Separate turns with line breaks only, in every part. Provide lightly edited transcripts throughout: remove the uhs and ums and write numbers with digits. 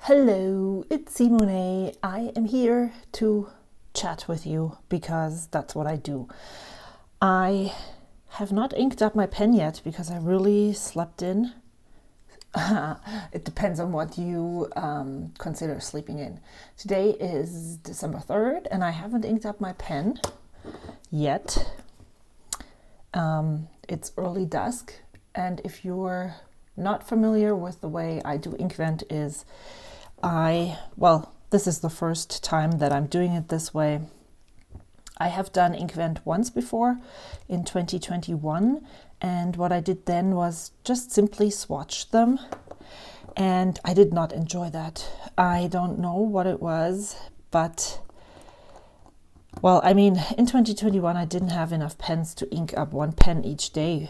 Hello, it's Simone. I am here to chat with you because that's what I do. I have not inked up my pen yet because I really slept in. It depends on what you consider sleeping in. Today is December 3rd and I haven't inked up my pen yet. It's early dusk, and if you're not familiar with the way I do Inkvent is this is the first time that I'm doing it this way. I have done Inkvent once before in 2021, and what I did then was just simply swatch them, and I did not enjoy that. I don't know what it was, but in 2021 I didn't have enough pens to ink up one pen each day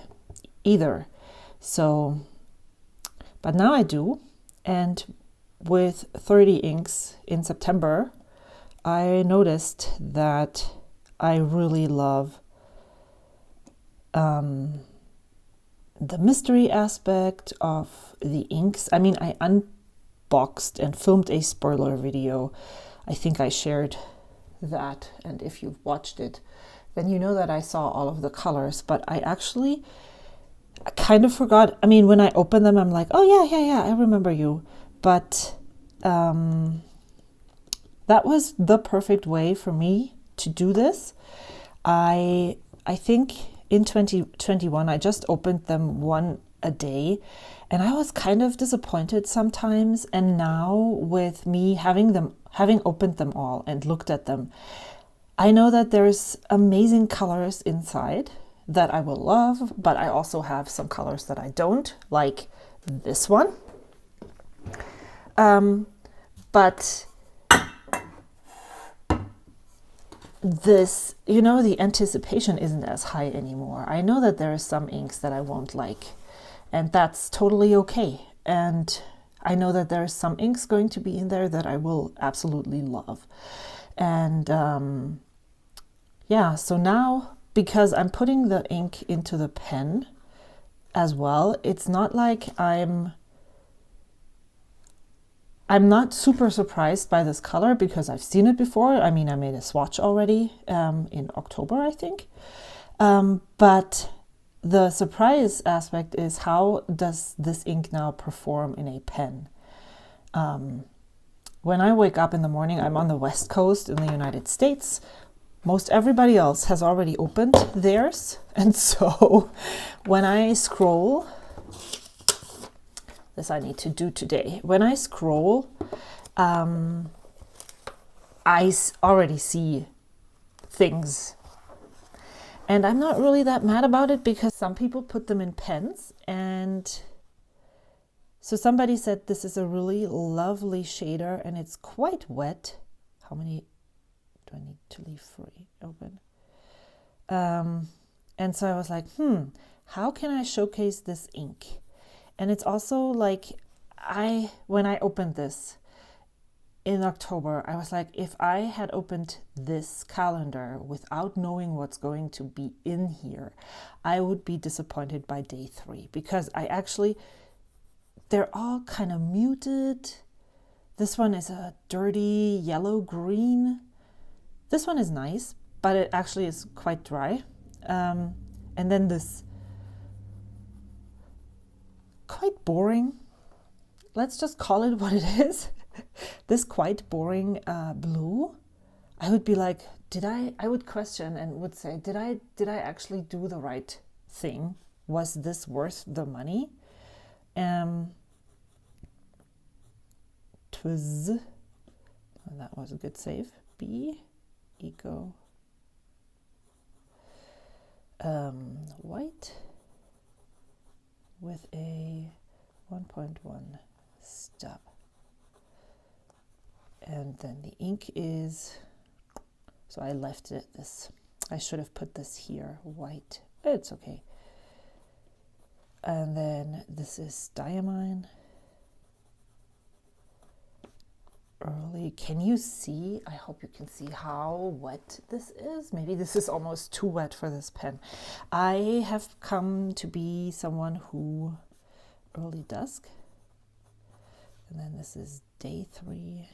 either. So, but now I do, and with 30 inks in September, I noticed that I really love the mystery aspect of the inks. I unboxed and filmed a spoiler video. I think I shared that, and if you've watched it, then you know that I saw all of the colors, but I kind of forgot. When I opened them, I'm like, oh yeah, I remember you. But that was the perfect way for me to do this. I think in 2021 I just opened them one a day, and I was kind of disappointed sometimes. And now with me having opened them all and looked at them, I know that there's amazing colors inside that I will love, but I also have some colors that I don't, like this one. But this, the anticipation isn't as high anymore. I know that there are some inks that I won't like, and that's totally okay. And I know that there are some inks going to be in there that I will absolutely love. And so now, because I'm putting the ink into the pen as well, it's not like I'm not super surprised by this color because I've seen it before. I made a swatch already in October, I think. But the surprise aspect is, how does this ink now perform in a pen? When I wake up in the morning, I'm on the West Coast in the United States. Most everybody else has already opened theirs. And so when I scroll, this I need to do today. When I scroll, I already see things. And I'm not really that mad about it because some people put them in pens. And so somebody said this is a really lovely shader and it's quite wet. How many do I need to leave free open? And so I was like, how can I showcase this ink? And it's also like, when I opened this in October, I was like, if I had opened this calendar without knowing what's going to be in here, I would be disappointed by day 3, because they're all kind of muted. This one is a dirty yellow green. This one is nice, but it actually is quite dry. And then this quite boring, let's just call it what it is, this quite boring blue, I would be like, I would question and would say, did I actually do the right thing? Was this worth the money? That was a good save. B, Eco, white with a 1.1 stub. And then the ink is, so I left it this, I should have put this here, white, it's okay. And then this is Diamine. Early, can you see? I hope you can see how wet this is. Maybe this is almost too wet for this pen. I have come to be someone who early dusk and then this is day 3.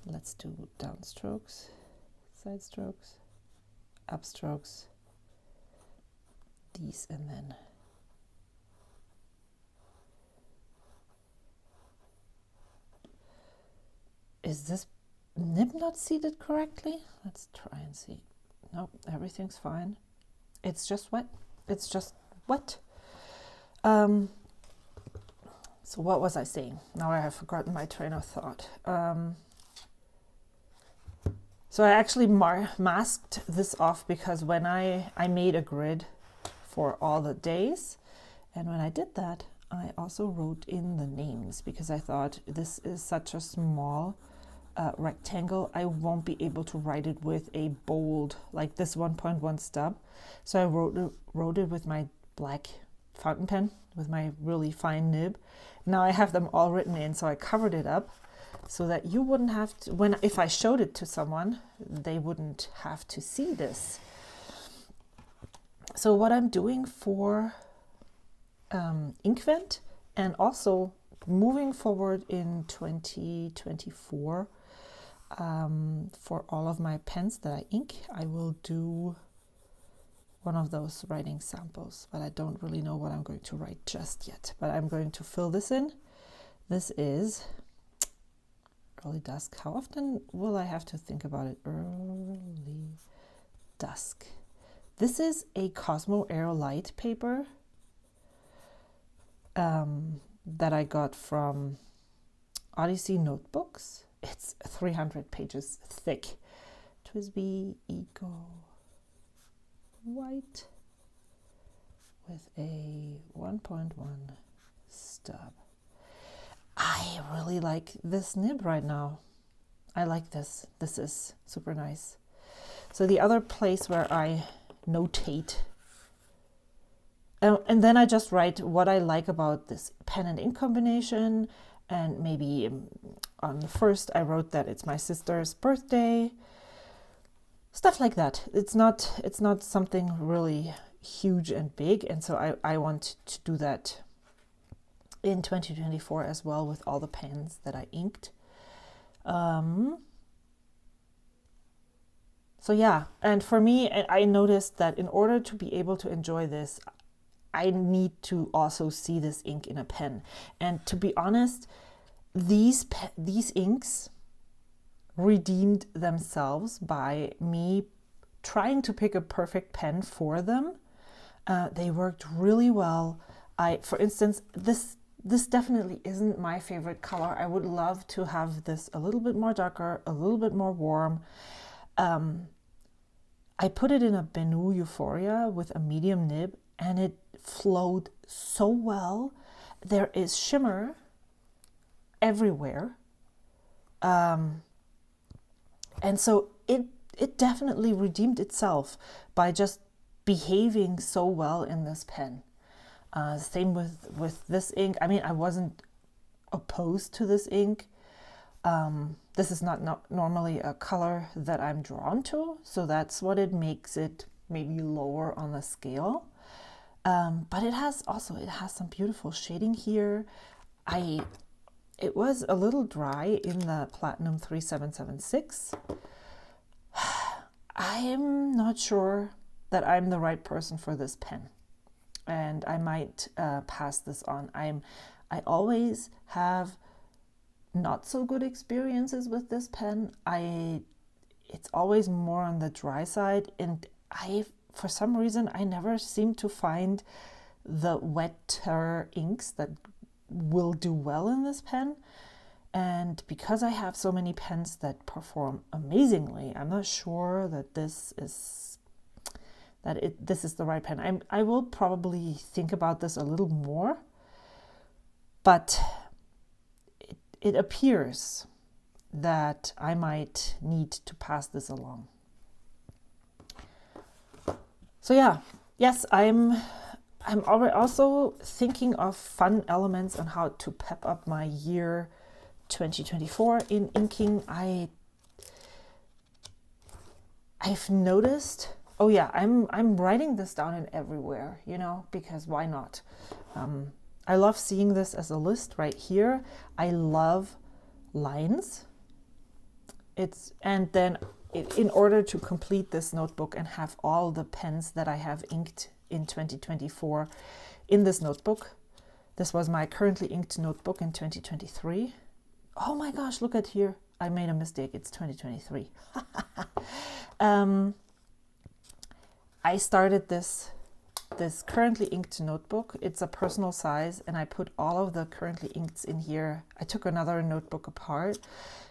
Let's do downstrokes, side strokes, upstrokes, these, and then is this nib not seated correctly? Let's try and see. Nope, everything's fine. It's just wet. It's just wet. So what was I saying? Now I have forgotten my train of thought. So I actually masked this off because when I made a grid for all the days, and when I did that, I also wrote in the names because I thought this is such a small rectangle, I won't be able to write it with a bold, like this 1.1 stub. So I wrote it with my black fountain pen with my really fine nib. Now I have them all written in, so I covered it up so that you wouldn't have to, if I showed it to someone, they wouldn't have to see this. So what I'm doing for Inkvent, and also moving forward in 2024, for all of my pens that I ink, I will do one of those writing samples, but I don't really know what I'm going to write just yet. But I'm going to fill this in. This is early dusk. How often will I have to think about it? Early dusk. This is a Cosmo Aerolite paper that I got from Odyssey Notebooks. It's 300 pages thick. TWSBI Eco White with a 1.1 stub. I really like this nib right now. I like this. This is super nice. So the other place where I notate, and then I just write what I like about this pen and ink combination. And maybe on the first I wrote that it's my sister's birthday. Stuff like that. It's not something really huge and big, and so I want to do that in 2024 as well with all the pens that I inked. So yeah, and for me, I noticed that in order to be able to enjoy this, I need to also see this ink in a pen. And to be honest, these inks redeemed themselves by me trying to pick a perfect pen for them. They worked really well. For instance, this definitely isn't my favorite color. I would love to have this a little bit more darker, a little bit more warm. I put it in a Benu Euphoria with a medium nib, and it flowed so well. There is shimmer everywhere. And so it definitely redeemed itself by just behaving so well in this pen. Same with this ink. I mean, I wasn't opposed to this ink. This is not normally a color that I'm drawn to, so that's what it makes it maybe lower on the scale. But it has some beautiful shading here. It was a little dry in the Platinum 3776. I'm not sure that I'm the right person for this pen, and I might pass this on. I always have not so good experiences with this pen. It's always more on the dry side, and for some reason I never seem to find the wetter inks that will do well in this pen. And because I have so many pens that perform amazingly, I'm not sure that this is the right pen. I will probably think about this a little more, but it appears that I might need to pass this along. So yeah, yes, I'm also thinking of fun elements on how to pep up my year 2024 in inking. I've noticed, I'm writing this down in everywhere, because why not? I love seeing this as a list right here. I love lines. And then in order to complete this notebook and have all the pens that I have inked in 2024 in this notebook, this was my currently inked notebook in 2023. Oh my gosh, look at here. I made a mistake. It's 2023. I started this currently inked notebook. It's a personal size, and I put all of the currently inks in here. I took another notebook apart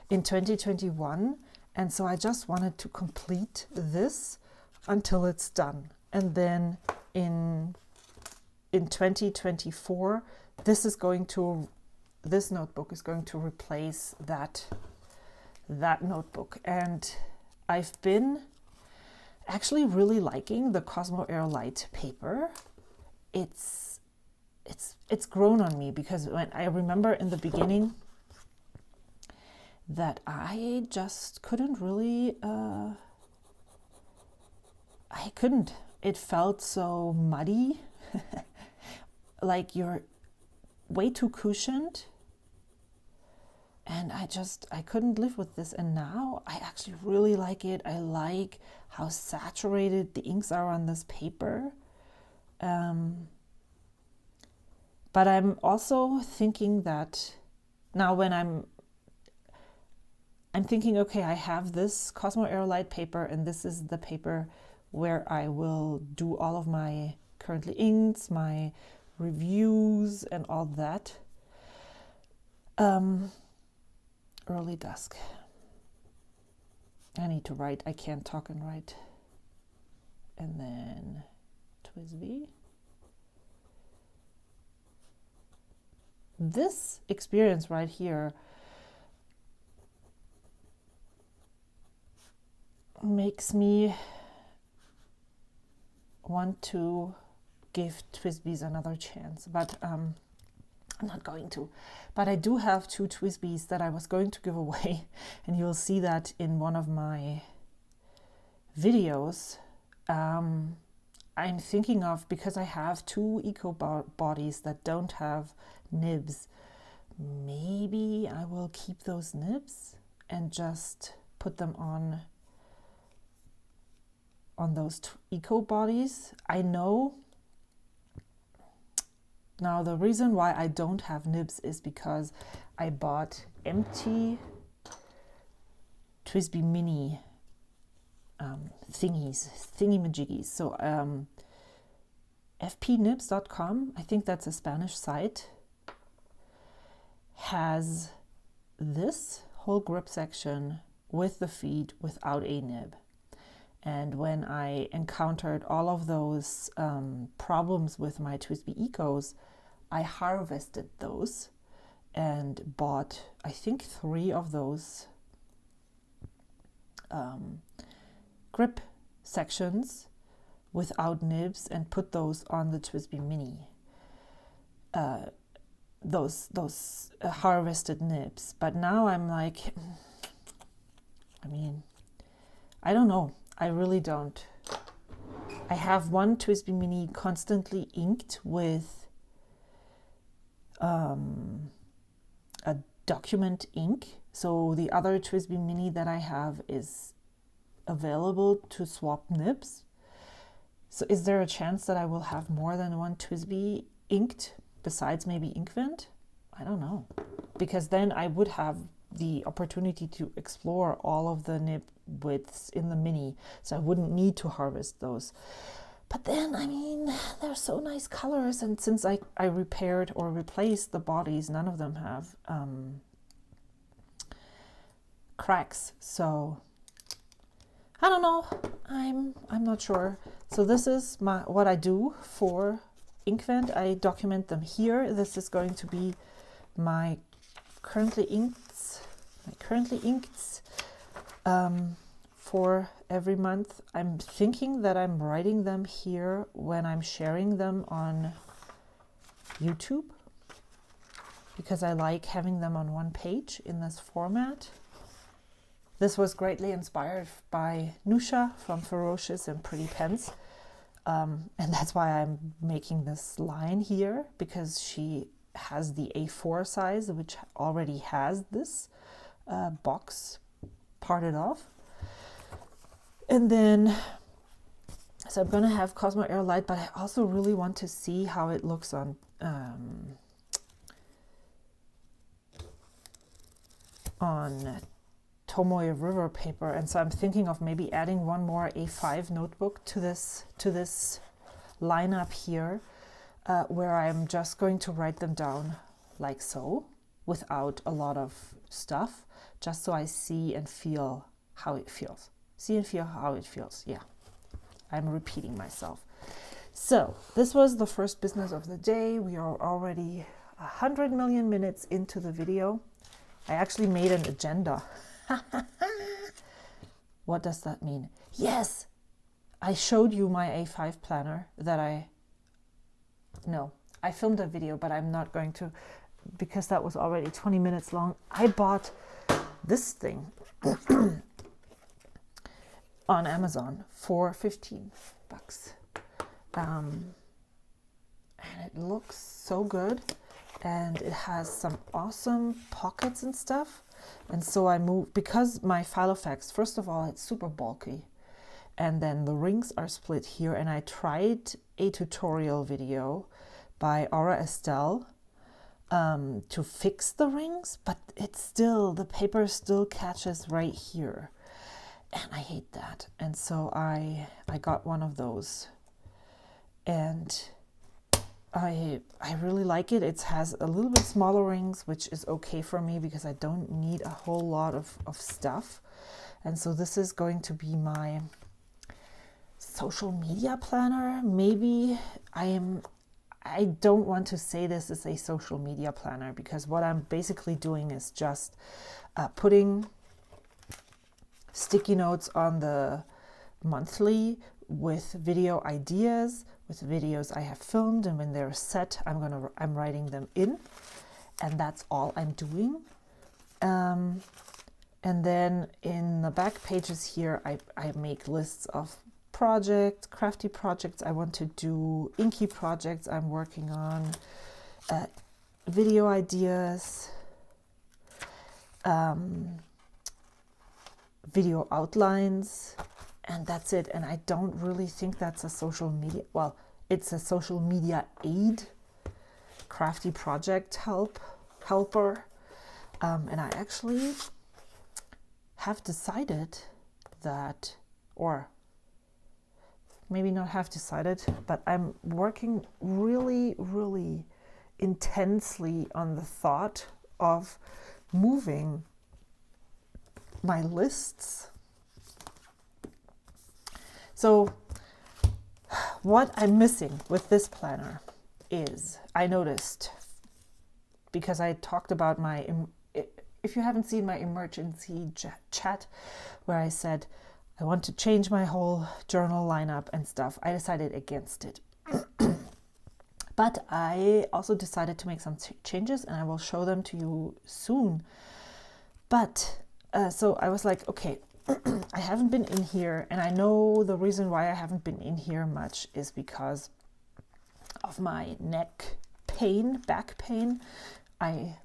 in 2021, and so I just wanted to complete this until it's done. And then in 2024, this notebook is going to replace that notebook. And I've been actually really liking the Cosmo Air Light paper. It's grown on me, because when I remember in the beginning that I just couldn't really, it felt so muddy, like you're way too cushioned. And I couldn't live with this. And now I actually really like it. I like how saturated the inks are on this paper. But I'm also thinking that now when I'm thinking, okay, I have this Cosmo Air Light paper, and this is the paper where I will do all of my currently inks, my reviews, and all that. Early dusk. I need to write. I can't talk and write. And then TWSBI. This experience right here makes me want to give TWSBIs another chance, but I'm not going to. But I do have 2 TWSBIs that I was going to give away, and you'll see that in one of my videos. I'm thinking of, because I have 2 eco bodies that don't have nibs, maybe I will keep those nibs and just put them on those eco bodies. I know. Now, the reason why I don't have nibs is because I bought empty TWSBI mini thingy-majiggies. So fpnibs.com, I think that's a Spanish site, has this whole grip section with the feet without a nib. And when I encountered all of those problems with my TWSBI Ecos, I harvested those and bought, I think, 3 of those grip sections without nibs and put those on the TWSBI Mini. Those harvested nibs. But now I'm like, I don't know. I really don't. I have one TWSBI Mini constantly inked with a document ink. So the other TWSBI Mini that I have is available to swap nibs. So is there a chance that I will have more than one TWSBI inked besides maybe Inkvent? I don't know. Because then I would have the opportunity to explore all of the nib widths in the Mini. So I wouldn't need to harvest those. But then, they're so nice colors. And since I repaired or replaced the bodies, none of them have cracks. So I don't know. I'm not sure. So this is what I do for Inkvent. I document them here. This is going to be my currently inks for every month. I'm thinking that I'm writing them here when I'm sharing them on YouTube, because I like having them on one page in this format. This was greatly inspired by Nusha from Ferocious and Pretty Pens. And that's why I'm making this line here, because she has the A4 size, which already has this box parted off. And then, so I'm going to have Cosmo Air Light, but I also really want to see how it looks on Tomoe River paper. And so I'm thinking of maybe adding one more A5 notebook to this lineup here, where I'm just going to write them down like so, without a lot of stuff, just so I see and feel how it feels. See and feel how it feels. Yeah, I'm repeating myself. So this was the first business of the day. We are already 100 million minutes into the video. I actually made an agenda. What does that mean? Yes, I showed you my A5 planner that I filmed a video, but I'm not going to, because that was already 20 minutes long. I bought this thing on Amazon for $15. And it looks so good, and it has some awesome pockets and stuff. And so I moved, because my Filofax, first of all, it's super bulky, and then the rings are split here, and I tried a tutorial video by Aura Estelle to fix the rings, but it's still, the paper still catches right here, and I hate that. And so I got one of those, and I really like it. It has a little bit smaller rings, which is okay for me because I don't need a whole lot of stuff. And so this is going to be my social media planner. Maybe I don't want to say this is a social media planner, because what I'm basically doing is just putting sticky notes on the monthly with video ideas, with videos I have filmed, and when they're set, I'm writing them in, and that's all I'm doing. And then in the back pages here, I make lists of projects, crafty projects I want to do, inky projects I'm working on, video ideas, video outlines, and that's it. And I don't really think that's a social media, well, it's a social media aid, crafty project helper. And I actually have decided that, or maybe not have decided, but I'm working really, really intensely on the thought of moving my lists. So what I'm missing with this planner is, I noticed, because I talked about my, if you haven't seen my emergency chat where I said I want to change my whole journal lineup and stuff, I decided against it. But I also decided to make some changes, and I will show them to you soon. But so I was like, okay, I haven't been in here, and I know the reason why I haven't been in here much is because of my neck pain, back pain. I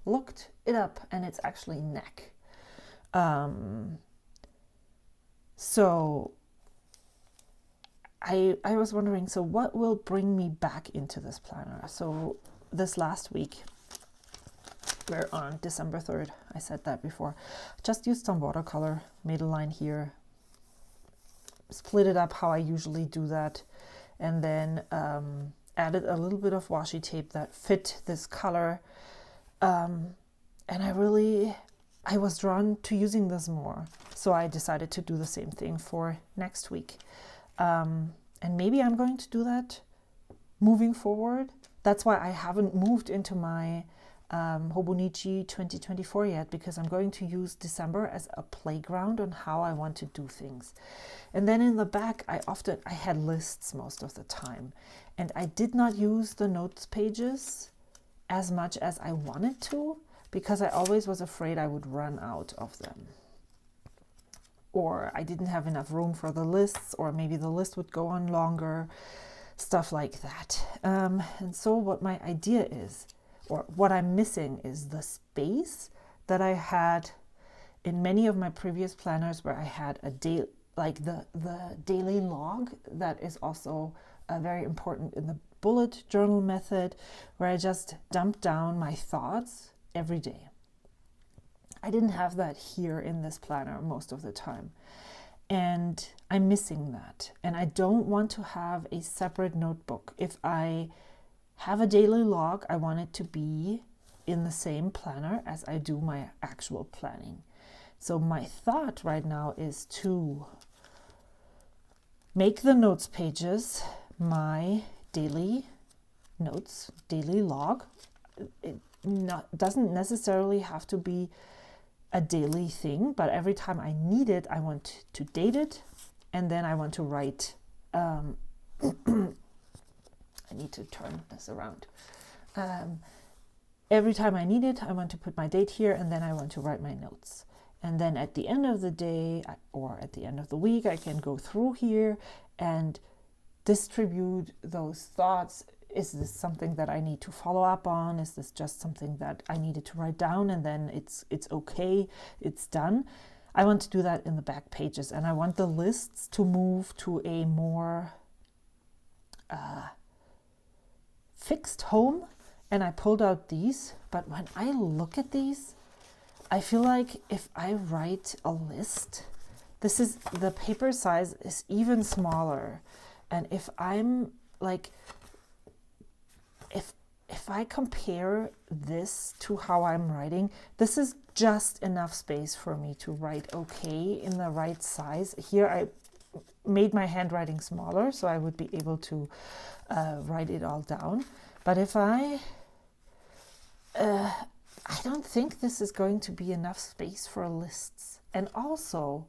looked it up, and it's actually neck. So I was wondering, so what will bring me back into this planner? So this last week, we're on December 3rd, I said that before, just used some watercolor, made a line here, split it up how I usually do that, and then added a little bit of washi tape that fit this color. And I was drawn to using this more. So I decided to do the same thing for next week. And maybe I'm going to do that moving forward. That's why I haven't moved into my Hobonichi 2024 yet, because I'm going to use December as a playground on how I want to do things. And then in the back, I had lists most of the time, and I did not use the notes pages as much as I wanted to, because I always was afraid I would run out of them. or I didn't have enough room for the lists, or maybe the list would go on longer, stuff like that. And so what my idea is, or what I'm missing, is the space that I had in many of my previous planners, where I had a day, like the daily log that is also very important in the bullet journal method, where I just dump down my thoughts every day. I didn't have that here in this planner most of the time, and I'm missing that. And I don't want to have a separate notebook. If I have a daily log, I want it to be in the same planner as I do my actual planning. So my thought right now is to make the notes pages my daily notes, daily log. It doesn't necessarily have to be a daily thing, but every time I need it, I want to date it, and then I want to write. I need to turn this around. Every time I need it, I want to put my date here, and then I want to write my notes. And then at the end of the day or at the end of the week, I can go through here and distribute those thoughts. Is this something that I need to follow up on? Is this just something that I needed to write down and then it's okay, it's done? I want to do that in the back pages, and I want the lists to move to a more fixed home. And I pulled out these, but when I look at these, I feel like if I write a list, this is, the paper size is even smaller. And if I'm like, if I compare this to how I'm writing, this is just enough space for me to write okay in the right size. Here I made my handwriting smaller so I would be able to write it all down. But if I don't think this is going to be enough space for lists. And also,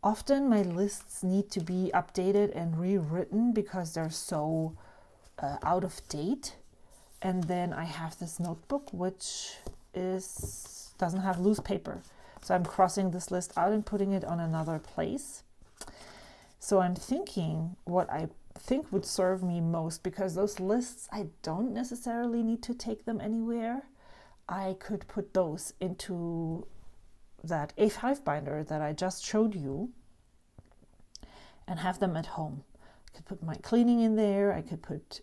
often my lists need to be updated and rewritten because they're so out of date. And then I have this notebook which doesn't have loose paper. So I'm crossing this list out and putting it on another place. So I'm thinking what I think would serve me most, because those lists, I don't necessarily need to take them anywhere. I could put those into that A5 binder that I just showed you and have them at home. I could put my cleaning in there. I could put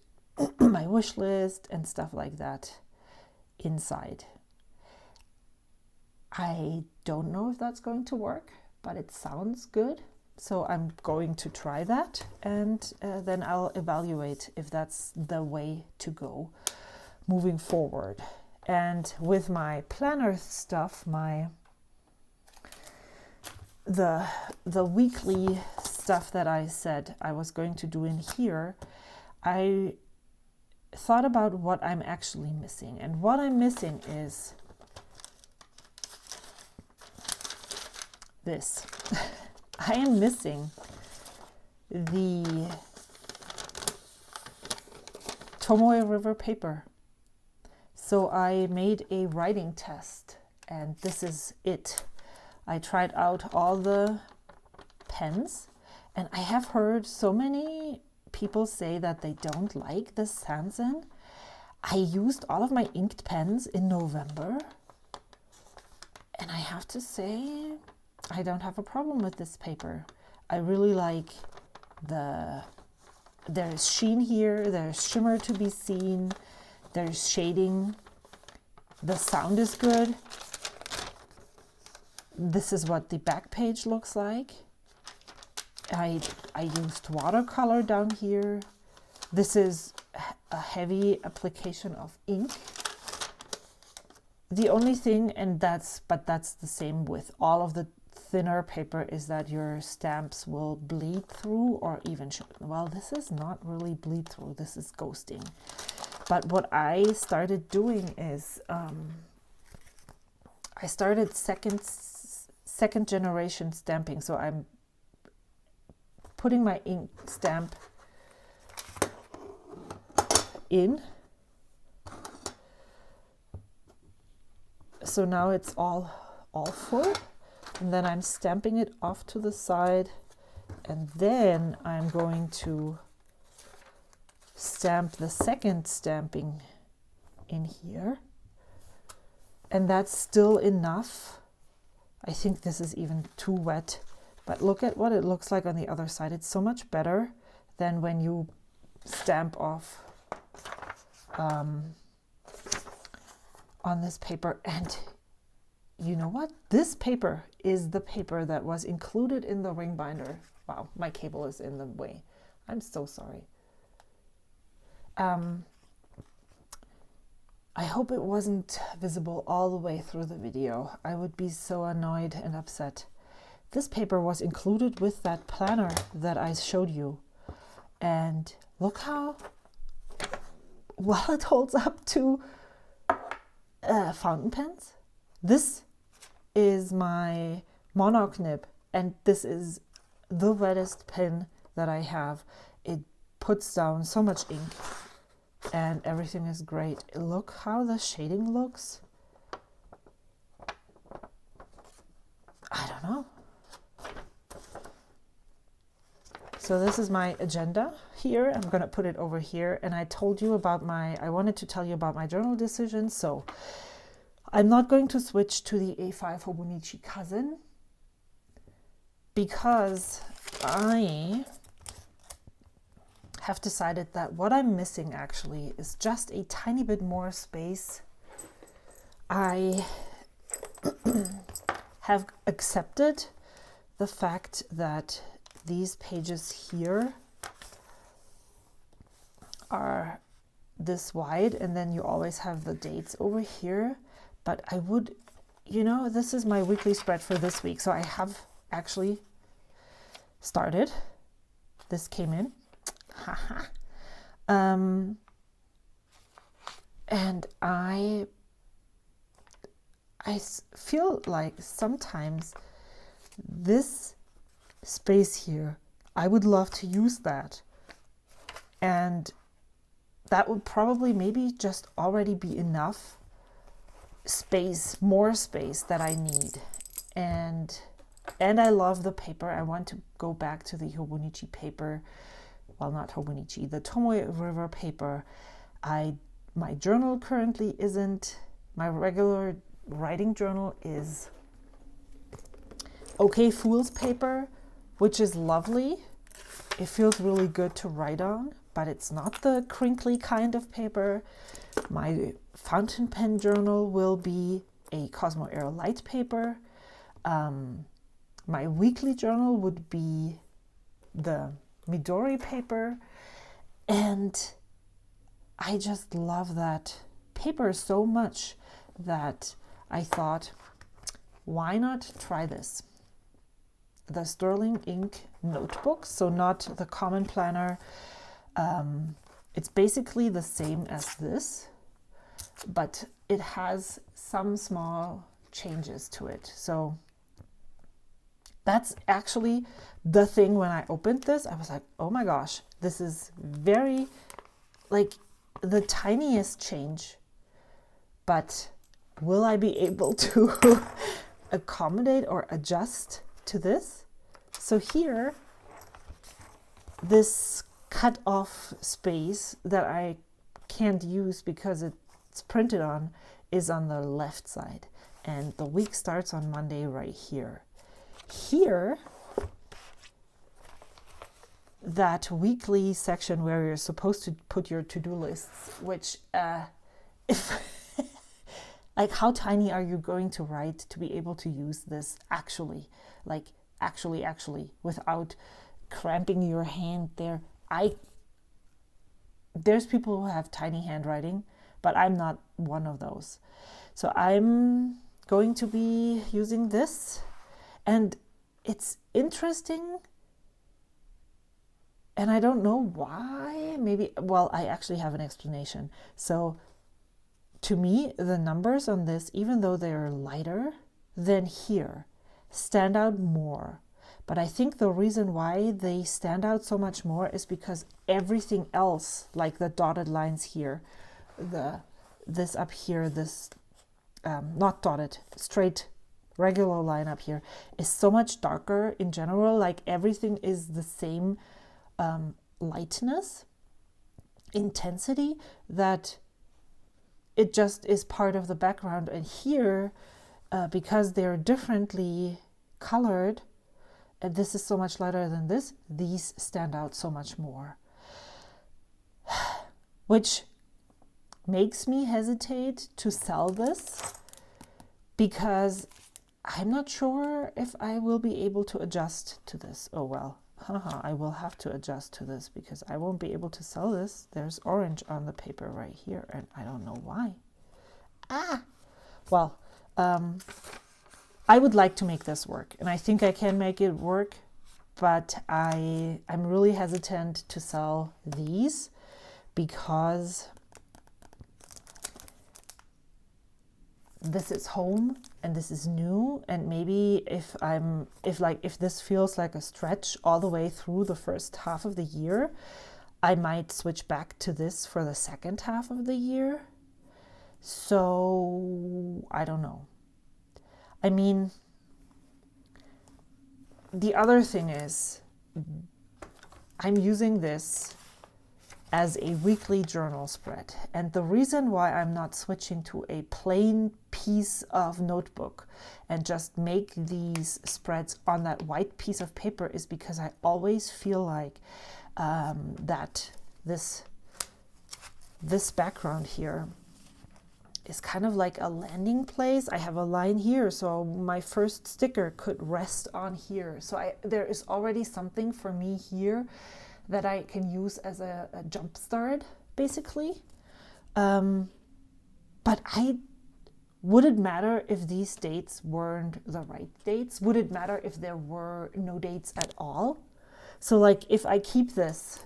my wish list and stuff like that inside. I don't know if that's going to work, but it sounds good. So I'm going to try that, and then I'll evaluate if that's the way to go moving forward. And with my planner stuff, the weekly stuff that I said I was going to do in here, I thought about what I'm actually missing. And what I'm missing is this. I am missing the Tomoe River paper. So I made a writing test, and this is it. I tried out all the pens, and I have heard so many people say that they don't like the Sanzen. I used all of my inked pens in November, and I have to say, I don't have a problem with this paper. I really like there's sheen here, there's shimmer to be seen, there's shading, the sound is good. This is what the back page looks like. I used watercolor down here. This is a heavy application of ink. The only thing, but that's the same with all of the thinner paper, is that your stamps will bleed through, or even well, this is not really bleed through, this is ghosting. But what I started doing is I started second generation stamping. So I'm putting my ink stamp in. So now it's all full. and then I'm stamping it off to the side, and then I'm going to stamp the second stamping in here, and that's still enough. I think this is even too wet, but look at what it looks like on the other side. It's so much better than when you stamp off on this paper. And you know what? This paper is the paper that was included in the ring binder. Wow, my cable is in the way. I'm so sorry. I hope it wasn't visible all the way through the video. I would be so annoyed and upset. This paper was included with that planner that I showed you. And look how well it holds up to fountain pens. This is my Monarch nib, and this is the wettest pen that I have. It puts down so much ink, and everything is great. Look how the shading looks. I don't know. So this is my agenda here. I'm going to put it over here. And I told you about I wanted to tell you about my journal decisions. So I'm not going to switch to the A5 Hobonichi Cousin because I have decided that what I'm missing actually is just a tiny bit more space. I have accepted the fact that these pages here are this wide, and then you always have the dates over here. But I would, this is my weekly spread for this week. So I have actually started. This came in. Haha. And I feel like sometimes this space here, I would love to use that, and that would probably maybe just already be enough space, more space that I need. And I love the paper. I want to go back to the Hobonichi paper. Well, not Hobonichi, the Tomoe River paper. My journal currently isn't, my regular writing journal is OK Fool's paper, which is lovely. It feels really good to write on, but it's not the crinkly kind of paper. My fountain pen journal will be a Cosmo Air Light paper. My weekly journal would be the Midori paper, and I just love that paper so much that I thought, why not try this? The Sterling Ink notebook, so not the common planner. It's basically the same as this, but it has some small changes to it. So that's actually the thing. When I opened this, I was like, oh my gosh, this is very, like, the tiniest change, but will I be able to accommodate or adjust to this? So here, this cut off space that I can't use because it's printed on is on the left side, and the week starts on Monday right here. Here, that weekly section where you're supposed to put your to-do lists, which if like, how tiny are you going to write to be able to use this actually, without cramping your hand there? There's people who have tiny handwriting, but I'm not one of those. So I'm going to be using this, and it's interesting, and I don't know why. Maybe, well, I actually have an explanation. So to me, the numbers on this, even though they're lighter than here, stand out more. But I think the reason why they stand out so much more is because everything else, like the dotted lines here, this up here, this not dotted, straight regular lineup here is so much darker in general. Like everything is the same lightness, intensity, that it just is part of the background. And here, because they're differently colored, and this is so much lighter than this, these stand out so much more, which makes me hesitate to sell this, because I'm not sure if I will be able to adjust to this. Oh well, I will have to adjust to this because I won't be able to sell this. There's orange on the paper right here, and I don't know why. Well, I would like to make this work, and I think I can make it work, but I'm really hesitant to sell these because this is home and this is new, and maybe if this feels like a stretch all the way through the first half of the year, I might switch back to this for the second half of the year. So I don't know. I mean, the other thing is I'm using this as a weekly journal spread. And the reason why I'm not switching to a plain piece of notebook and just make these spreads on that white piece of paper is because I always feel like that this background here is kind of like a landing place. I have a line here, so my first sticker could rest on here. So there is already something for me here that I can use as a jump start, basically. But would it matter if these dates weren't the right dates? Would it matter if there were no dates at all? So like if I keep this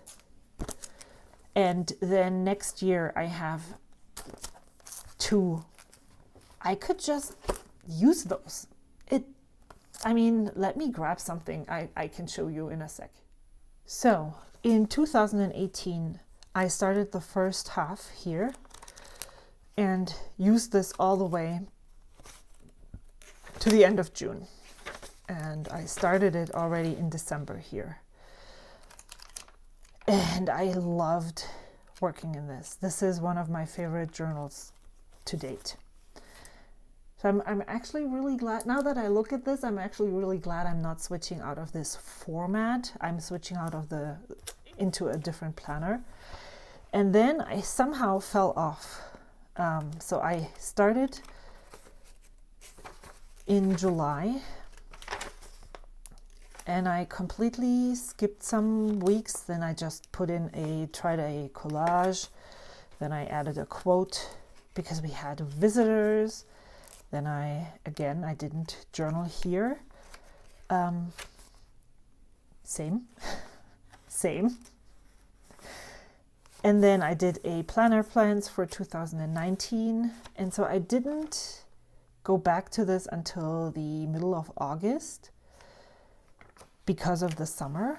and then next year I have 2, I could just use those. I mean, let me grab something I can show you in a sec. So in 2018, I started the first half here and used this all the way to the end of June. And I started it already in December here. And I loved working in this. This is one of my favorite journals to date. So I'm actually really glad, now that I look at this, I'm actually really glad I'm not switching out of this format. I'm switching out of into a different planner. And then I somehow fell off. So I started in July and I completely skipped some weeks. Then I just tried a collage. Then I added a quote because we had visitors. Then I didn't journal here. Same. And then I did a planner plans for 2019. And so I didn't go back to this until the middle of August because of the summer.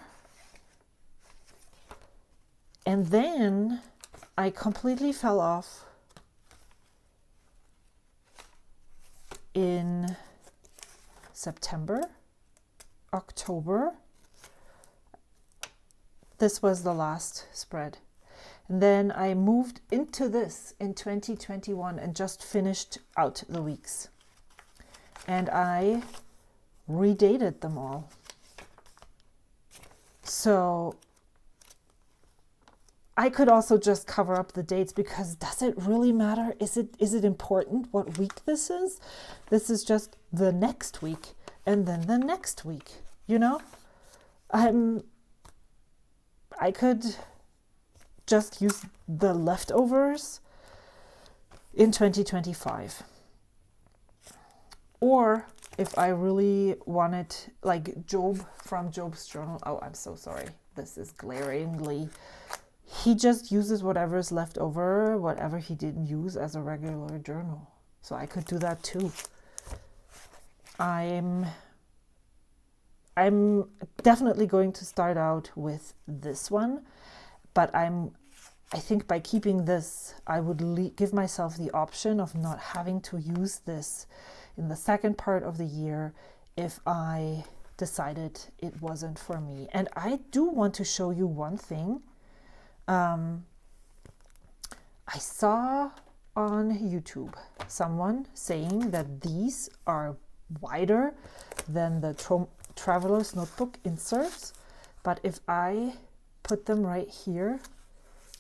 And then I completely fell off in September, October. This was the last spread. And then I moved into this in 2021 and just finished out the weeks. And I redated them all. So I could also just cover up the dates, because does it really matter? Is it important what week this is? This is just the next week and then the next week, you know? I could just use the leftovers in 2025. Or if I really wanted, like Job from Job's journal. Oh, I'm so sorry. This is glaringly. He just uses whatever is left over, whatever he didn't use as a regular journal. So I could do that too. I'm definitely going to start out with this one, but I think by keeping this, I would give myself the option of not having to use this in the second part of the year if I decided it wasn't for me. And I do want to show you one thing. I saw on YouTube someone saying that these are wider than the traveler's notebook inserts, but if I put them right here,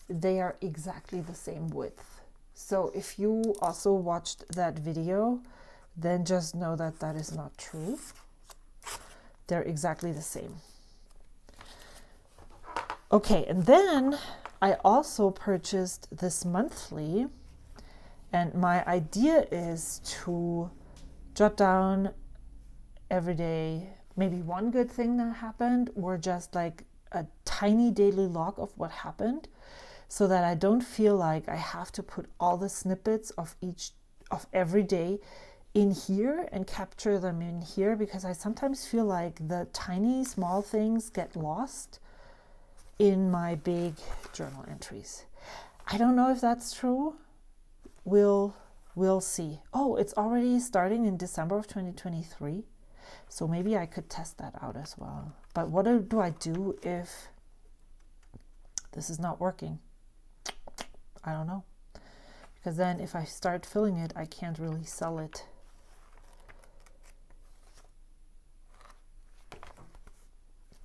they are exactly the same width. So if you also watched that video, then just know that that is not true. They're exactly the same. Okay, and then I also purchased this monthly, and my idea is to jot down every day maybe one good thing that happened, or just like a tiny daily log of what happened, so that I don't feel like I have to put all the snippets of every day in here and capture them in here, because I sometimes feel like the tiny small things get lost in my big journal entries. I don't know if that's true. We'll see. Oh, it's already starting in December of 2023. So maybe I could test that out as well. But what do I do if this is not working? I don't know. Because then if I start filling it, I can't really sell it.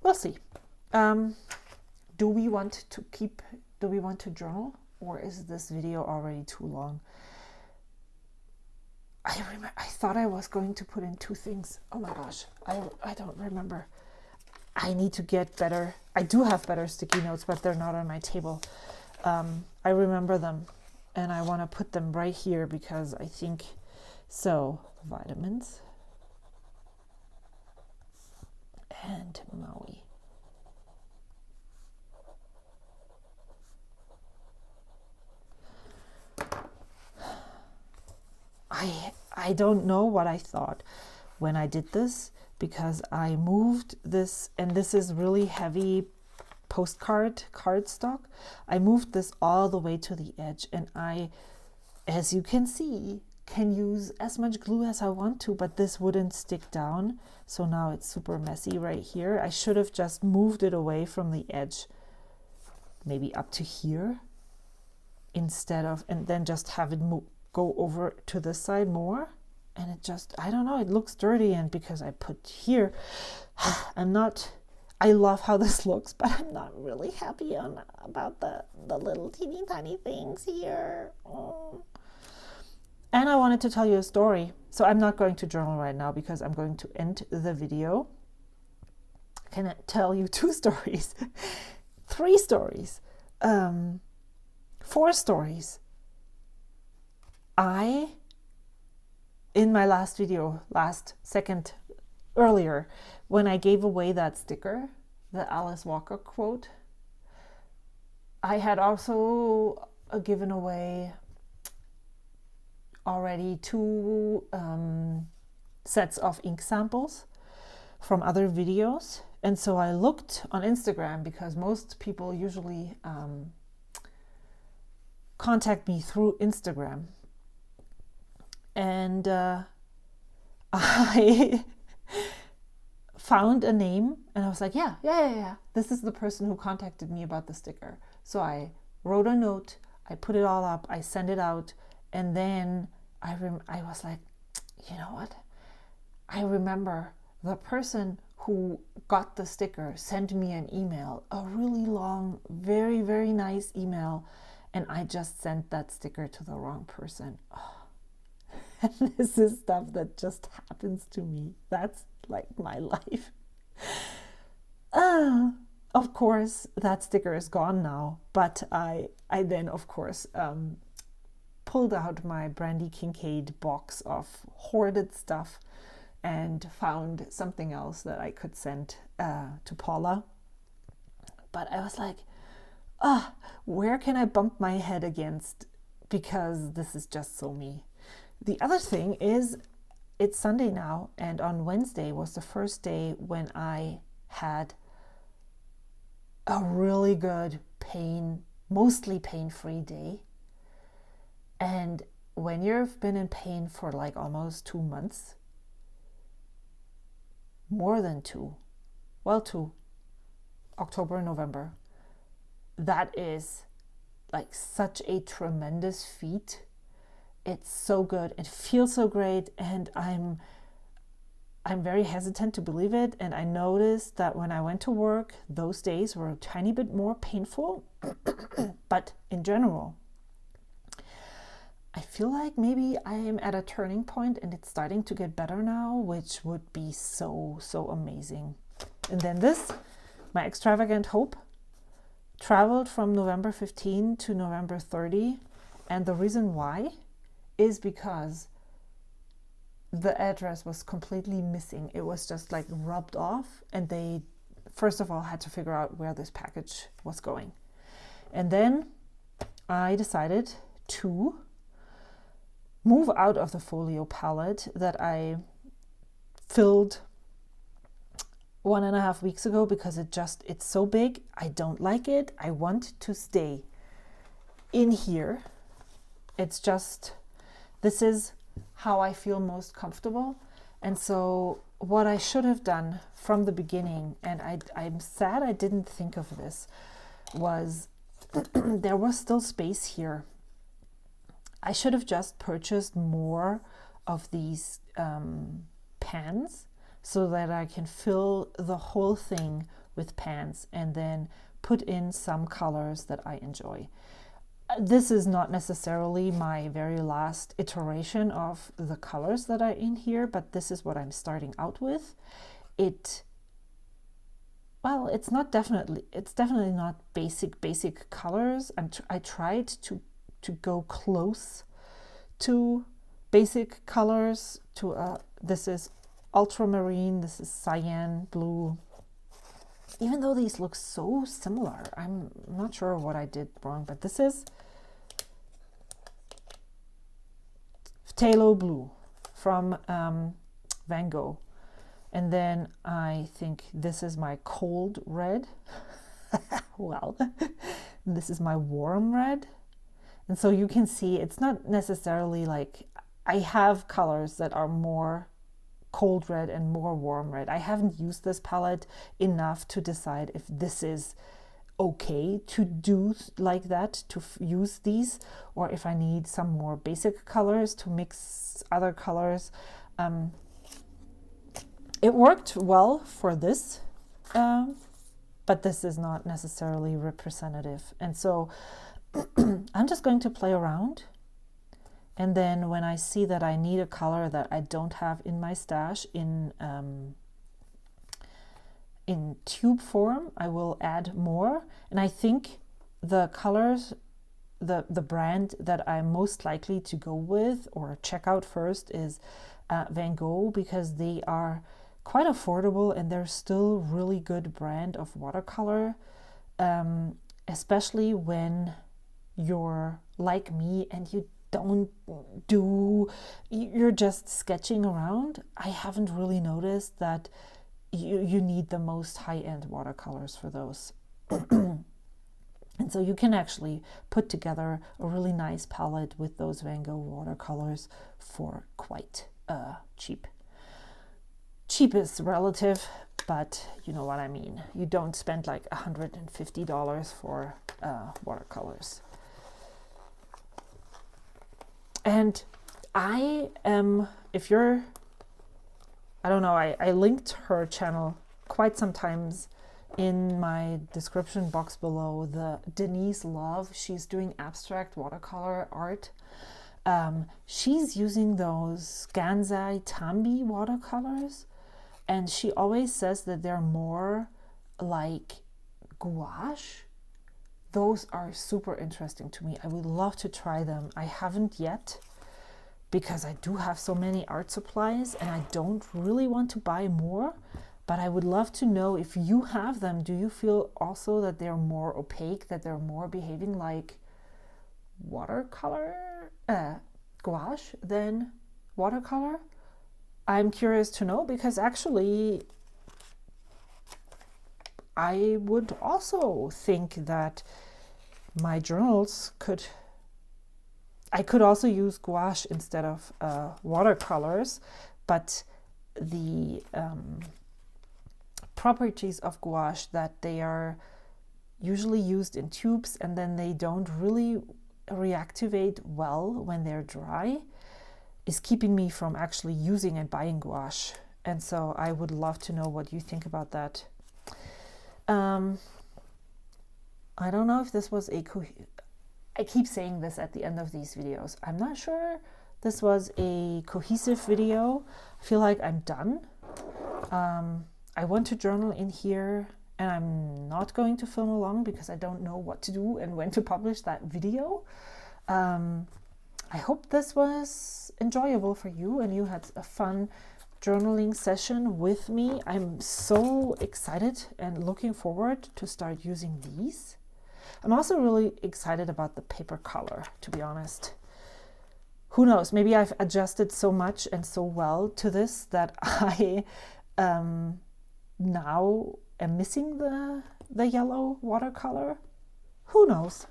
We'll see. Do we want to journal, or is this video already too long? I thought I was going to put in 2 things. Oh my gosh, I don't remember. I need to get better. I do have better sticky notes, but they're not on my table. I remember them, and I want to put them right here because I think so. Vitamins and Maui. I don't know what I thought when I did this, because I moved this, and this is really heavy postcard cardstock. I moved this all the way to the edge, and I, as you can see, can use as much glue as I want to, but this wouldn't stick down. So now it's super messy right here. I should have just moved it away from the edge, maybe up to here, instead of, and then just have it go over to this side more. And it just, I don't know, it looks dirty, and because I put here, I love how this looks, but I'm not really happy about the little teeny tiny things here. Oh. And I wanted to tell you a story. So I'm not going to journal right now because I'm going to end the video. I can tell you 2 stories, 3 stories, 4 stories. In my last video, earlier, when I gave away that sticker, the Alice Walker quote, I had also given away already 2 sets of ink samples from other videos. And so I looked on Instagram, because most people usually contact me through Instagram. And I found a name, and I was like, yeah. This is the person who contacted me about the sticker. So I wrote a note, I put it all up, I sent it out, and then I was like, you know what? I remember the person who got the sticker sent me an email, a really long, very, very nice email, and I just sent that sticker to the wrong person. Oh. And this is stuff that just happens to me. That's like my life. Of course, that sticker is gone now, but I then, of course, pulled out my Brandy Kincaid box of hoarded stuff and found something else that I could send to Paula. But I was like, where can I bump my head against? Because this is just so me. The other thing is, it's Sunday now, and on Wednesday was the first day when I had a really good mostly pain-free day. And when you've been in pain for like almost 2 months, more than 2, well, 2, October, November, that is like such a tremendous feat. It's so good. It feels so great. And I'm very hesitant to believe it. And I noticed that when I went to work, those days were a tiny bit more painful. But in general, I feel like maybe I am at a turning point and it's starting to get better now, which would be so, so amazing. And then this, my extravagant hope, traveled from November 15 to November 30. And the reason why is because the address was completely missing. It was just like rubbed off, and they first of all had to figure out where this package was going. And then I decided to move out of the folio palette that I filled 1.5 weeks ago because it's so big. I don't like it. I want to stay in here. It's just, this is how I feel most comfortable. And so what I should have done from the beginning, and I'm sad I didn't think of this, was there was still space here. I should have just purchased more of these pans so that I can fill the whole thing with pans and then put in some colors that I enjoy. This is not necessarily my very last iteration of the colors that are in here, but this is what I'm starting out with. It's definitely not basic colors. I tried to go close to basic colors. This is ultramarine, this is cyan blue. Even though these look so similar, I'm not sure what I did wrong, but this is phthalo blue from Van Gogh. And then I think this is my cold red. Well, this is my warm red. And so you can see it's not necessarily like, I have colors that are more cold red and more warm red. I haven't used this palette enough to decide if this is okay to do like that, to use these, or if I need some more basic colors to mix other colors. It worked well for this, but this is not necessarily representative. And so I'm just going to play around. And then when I see that I need a color that I don't have in my stash in tube form, I will add more. And I think the colors, the brand that I'm most likely to go with or check out first is Van Gogh, because they are quite affordable and they're still really good brand of watercolor, especially when you're like me and you're just sketching around. I haven't really noticed that you need the most high-end watercolors for those. And so you can actually put together a really nice palette with those Van Gogh watercolors for quite cheap. Cheap is relative, but you know what I mean. You don't spend like $150 for watercolors. And I linked her channel quite sometimes in my description box below. The Denise Love, she's doing abstract watercolor art. She's using those Gansai Tambi watercolors, and she always says that they're more like gouache. Those are super interesting to me. I would love to try them. I haven't yet because I do have so many art supplies and I don't really want to buy more, but I would love to know if you have them. Do you feel also that they're more opaque, that they're more behaving like watercolor, gouache than watercolor? I'm curious to know, because actually I would also think that my journals could I could also use gouache instead of watercolors, but the properties of gouache, that they are usually used in tubes and then they don't really reactivate well when they're dry, is keeping me from actually using and buying gouache. And so I would love to know what you think about that. I don't know if this was I keep saying this at the end of these videos. I'm not sure this was a cohesive video. I feel like I'm done. I want to journal in here, and I'm not going to film along because I don't know what to do and when to publish that video. I hope this was enjoyable for you and you had a fun journaling session with me. I'm so excited and looking forward to start using these. I'm also really excited about the paper color, to be honest. Who knows, maybe I've adjusted so much and so well to this that I now am missing the yellow watercolor. Who knows?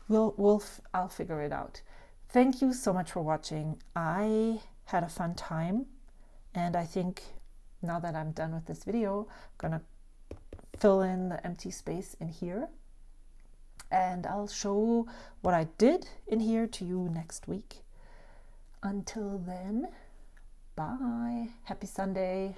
I'll figure it out. Thank you so much for watching. I had a fun time, and I think now that I'm done with this video, I'm gonna fill in the empty space in here, and I'll show what I did in here to you next week. Until then, bye. Happy Sunday.